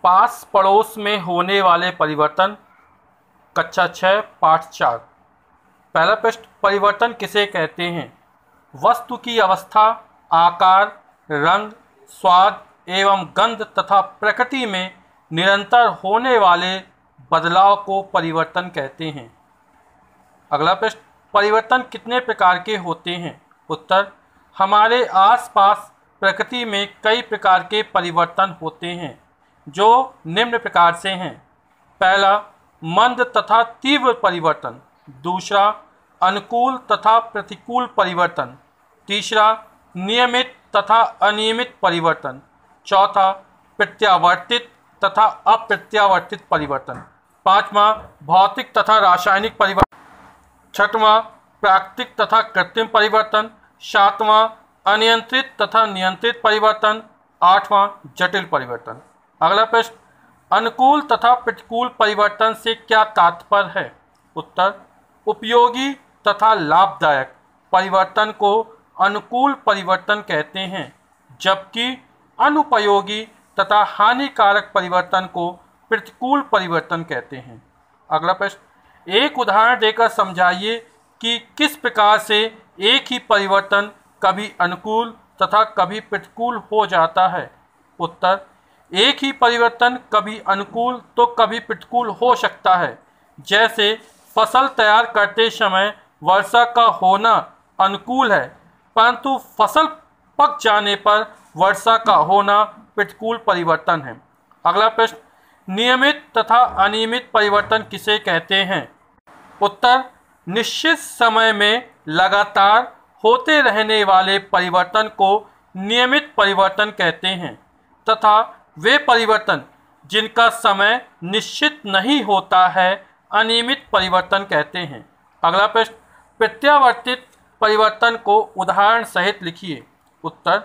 पास पड़ोस में होने वाले परिवर्तन। कक्षा 6 पाठ 4। पहला प्रश्न, परिवर्तन किसे कहते हैं? वस्तु की अवस्था, आकार, रंग, स्वाद एवं गंध तथा प्रकृति में निरंतर होने वाले बदलाव को परिवर्तन कहते हैं। अगला प्रश्न, परिवर्तन कितने प्रकार के होते हैं? उत्तर, हमारे आसपास प्रकृति में कई प्रकार के परिवर्तन होते हैं जो निम्न प्रकार से हैं। पहला, मंद तथा तीव्र परिवर्तन। दूसरा, अनुकूल तथा प्रतिकूल परिवर्तन। तीसरा, नियमित तथा अनियमित परिवर्तन। चौथा, प्रत्यावर्तित तथा अप्रत्यावर्तित परिवर्तन। पांचवा, भौतिक तथा रासायनिक परिवर्तन। छठवां, प्राकृतिक तथा कृत्रिम परिवर्तन। सातवां, अनियंत्रित तथा नियंत्रित परिवर्तन। आठवां, जटिल परिवर्तन। अगला प्रश्न, अनुकूल तथा प्रतिकूल परिवर्तन से क्या तात्पर्य है? उत्तर, उपयोगी तथा लाभदायक परिवर्तन को अनुकूल परिवर्तन कहते हैं, जबकि अनुपयोगी तथा हानिकारक परिवर्तन को प्रतिकूल परिवर्तन कहते हैं। अगला प्रश्न, एक उदाहरण देकर समझाइए कि किस प्रकार से एक ही परिवर्तन कभी अनुकूल तथा कभी प्रतिकूल हो जाता है। उत्तर, एक ही परिवर्तन कभी अनुकूल तो कभी प्रतिकूल हो सकता है। जैसे फसल तैयार करते समय वर्षा का होना अनुकूल है, परंतु फसल पक जाने पर वर्षा का होना प्रतिकूल परिवर्तन है। अगला प्रश्न, नियमित तथा अनियमित परिवर्तन किसे कहते हैं? उत्तर, निश्चित समय में लगातार होते रहने वाले परिवर्तन को नियमित परिवर्तन कहते हैं तथा वे परिवर्तन जिनका समय निश्चित नहीं होता है अनियमित परिवर्तन कहते हैं। अगला प्रश्न, प्रत्यावर्तित परिवर्तन को उदाहरण सहित लिखिए। उत्तर,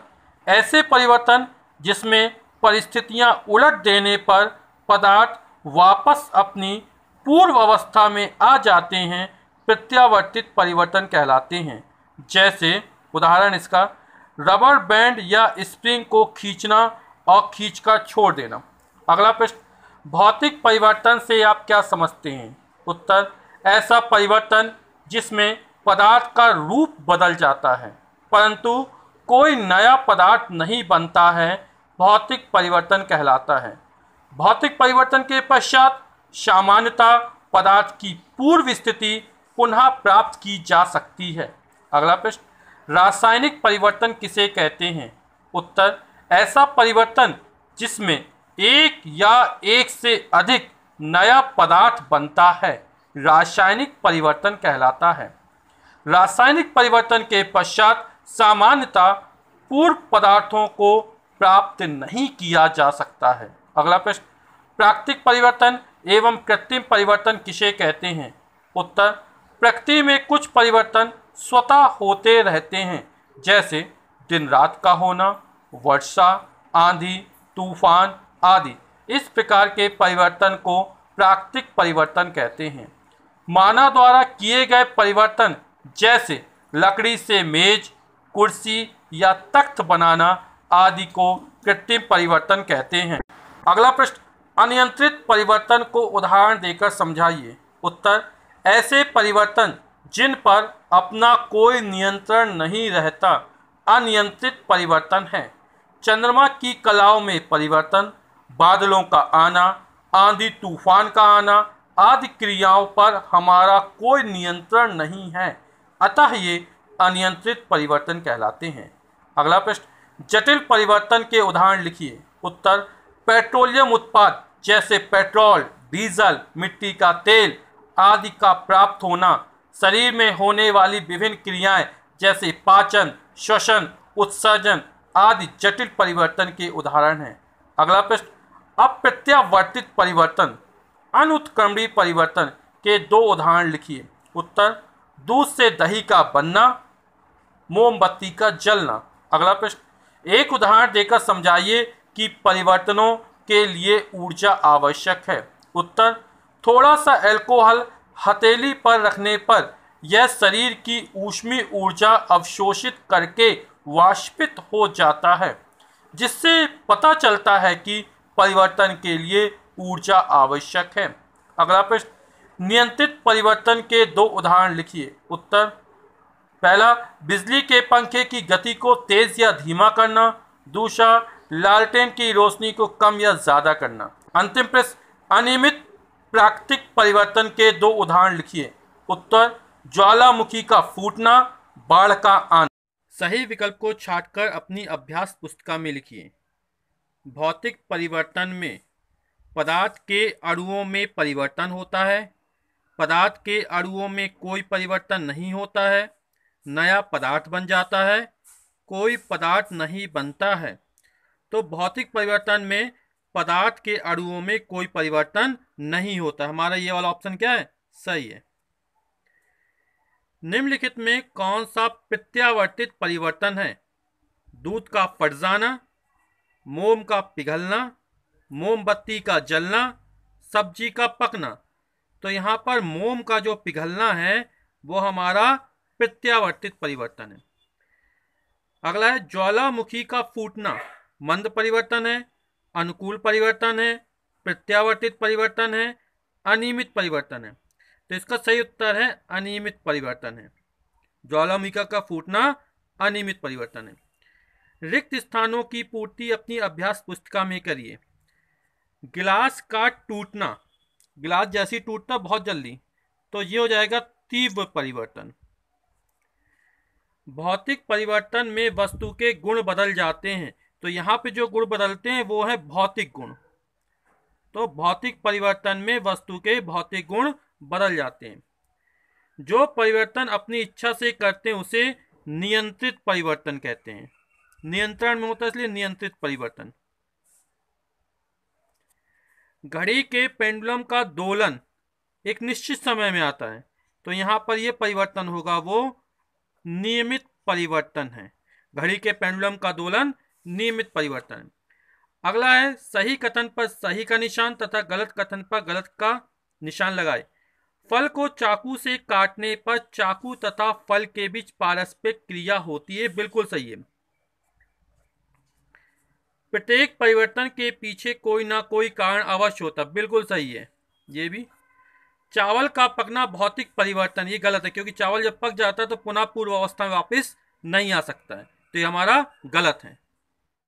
ऐसे परिवर्तन जिसमें परिस्थितियां उलट देने पर पदार्थ वापस अपनी पूर्व अवस्था में आ जाते हैं प्रत्यावर्तित परिवर्तन कहलाते हैं। जैसे उदाहरण इसका, रबर बैंड या स्प्रिंग को खींचना और खींचकर छोड़ देना। अगला प्रश्न, भौतिक परिवर्तन से आप क्या समझते हैं? उत्तर, ऐसा परिवर्तन जिसमें पदार्थ का रूप बदल जाता है परंतु कोई नया पदार्थ नहीं बनता है भौतिक परिवर्तन कहलाता है। भौतिक परिवर्तन के पश्चात सामान्यतः पदार्थ की पूर्व स्थिति पुनः प्राप्त की जा सकती है। अगला प्रश्न, रासायनिक परिवर्तन किसे कहते हैं? उत्तर, ऐसा परिवर्तन जिसमें एक या एक से अधिक नया पदार्थ बनता है रासायनिक परिवर्तन कहलाता है। रासायनिक परिवर्तन के पश्चात सामान्यतः पूर्व पदार्थों को प्राप्त नहीं किया जा सकता है। अगला प्रश्न, प्राकृतिक परिवर्तन एवं कृत्रिम परिवर्तन किसे कहते हैं? उत्तर, प्रकृति में कुछ परिवर्तन स्वतः होते रहते हैं, जैसे दिन रात का होना, वर्षा, आंधी, तूफान आदि। इस प्रकार के परिवर्तन को प्राकृतिक परिवर्तन कहते हैं। मानव द्वारा किए गए परिवर्तन जैसे लकड़ी से मेज, कुर्सी या तख्त बनाना आदि को कृत्रिम परिवर्तन कहते हैं। अगला प्रश्न, अनियंत्रित परिवर्तन को उदाहरण देकर समझाइए। उत्तर, ऐसे परिवर्तन जिन पर अपना कोई नियंत्रण नहीं रहता अनियंत्रित परिवर्तन है। चंद्रमा की कलाओं में परिवर्तन, बादलों का आना, आंधी तूफान का आना आदि क्रियाओं पर हमारा कोई नियंत्रण नहीं है, अतः ये अनियंत्रित परिवर्तन कहलाते हैं। अगला प्रश्न, जटिल परिवर्तन के उदाहरण लिखिए। उत्तर, पेट्रोलियम उत्पाद जैसे पेट्रोल, डीजल, मिट्टी का तेल आदि का प्राप्त होना, शरीर में होने वाली विभिन्न क्रियाएं जैसे पाचन, श्वसन, उत्सर्जन आदि जटिल परिवर्तन के उदाहरण हैं। अगला प्रश्न, अप्रत्यावर्तित परिवर्तन, अनुत्क्रमणीय परिवर्तन के दो उदाहरण लिखिए। उत्तर, दूध से दही का बनना, मोमबत्ती का जलना। अगला प्रश्न, एक उदाहरण देकर समझाइए कि परिवर्तनों के लिए ऊर्जा आवश्यक है। उत्तर, थोड़ा सा अल्कोहल हथेली पर रखने पर यह शरीर की ऊष्मीय ऊर्जा अवशोषित करके वाष्पित हो जाता है, जिससे पता चलता है कि परिवर्तन के लिए ऊर्जा आवश्यक है। अगला प्रश्न, नियंत्रित परिवर्तन के दो उदाहरण लिखिए। उत्तर, पहला, बिजली के पंखे की गति को तेज या धीमा करना। दूसरा, लालटेन की रोशनी को कम या ज्यादा करना। अंतिम प्रश्न, अनियमित प्राकृतिक परिवर्तन के दो उदाहरण लिखिए। उत्तर, ज्वालामुखी का फूटना, बाढ़ का आना। सही विकल्प को छांटकर अपनी अभ्यास पुस्तिका में लिखिए। भौतिक परिवर्तन में पदार्थ के अणुओं में परिवर्तन होता है, पदार्थ के अणुओं में कोई परिवर्तन नहीं होता है, नया पदार्थ बन जाता है, कोई पदार्थ नहीं बनता है। तो भौतिक परिवर्तन में पदार्थ के अणुओं में कोई परिवर्तन नहीं होता। हमारा ये वाला ऑप्शन क्या है? सही है। निम्नलिखित में कौन सा प्रत्यावर्तित परिवर्तन है? दूध का फट जाना, मोम का पिघलना, मोमबत्ती का जलना, सब्जी का पकना। तो यहाँ पर मोम का जो पिघलना है वो हमारा प्रत्यावर्तित परिवर्तन है। अगला है ज्वालामुखी का फूटना, मंद परिवर्तन है, अनुकूल परिवर्तन है, प्रत्यावर्तित परिवर्तन है, अनियमित परिवर्तन है। तो इसका सही उत्तर है अनियमित परिवर्तन है। ज्वालामुखी का फूटना अनियमित परिवर्तन है। रिक्त स्थानों की पूर्ति अपनी अभ्यास पुस्तिका में करिए। गिलास का टूटना, गिलास जैसी टूटता बहुत जल्दी, तो ये हो जाएगा तीव्र परिवर्तन। भौतिक परिवर्तन में वस्तु के गुण बदल जाते हैं, तो यहाँ पे जो गुण बदलते हैं वो है भौतिक गुण। तो भौतिक परिवर्तन में वस्तु के भौतिक गुण बदल जाते हैं। जो परिवर्तन अपनी इच्छा से करते हैं उसे नियंत्रित परिवर्तन कहते हैं। नियंत्रण में होता है इसलिए नियंत्रित परिवर्तन। घड़ी के पेंडुलम का दोलन एक निश्चित समय में आता है, तो यहाँ पर यह परिवर्तन होगा वो नियमित परिवर्तन है। घड़ी के पेंडुलम का दोलन नियमित परिवर्तन है। अगला है सही कथन पर सही का निशान तथा गलत कथन पर गलत का निशान लगाए। फल को चाकू से काटने पर चाकू तथा फल के बीच पारस्परिक क्रिया होती है, बिल्कुल सही है। प्रत्येक परिवर्तन के पीछे कोई ना कोई कारण अवश्य होता, बिल्कुल सही है ये भी। चावल का पकना भौतिक परिवर्तन, ये गलत है, क्योंकि चावल जब पक जाता है तो पुनः पूर्व अवस्था में वापस नहीं आ सकता है, तो ये हमारा गलत है।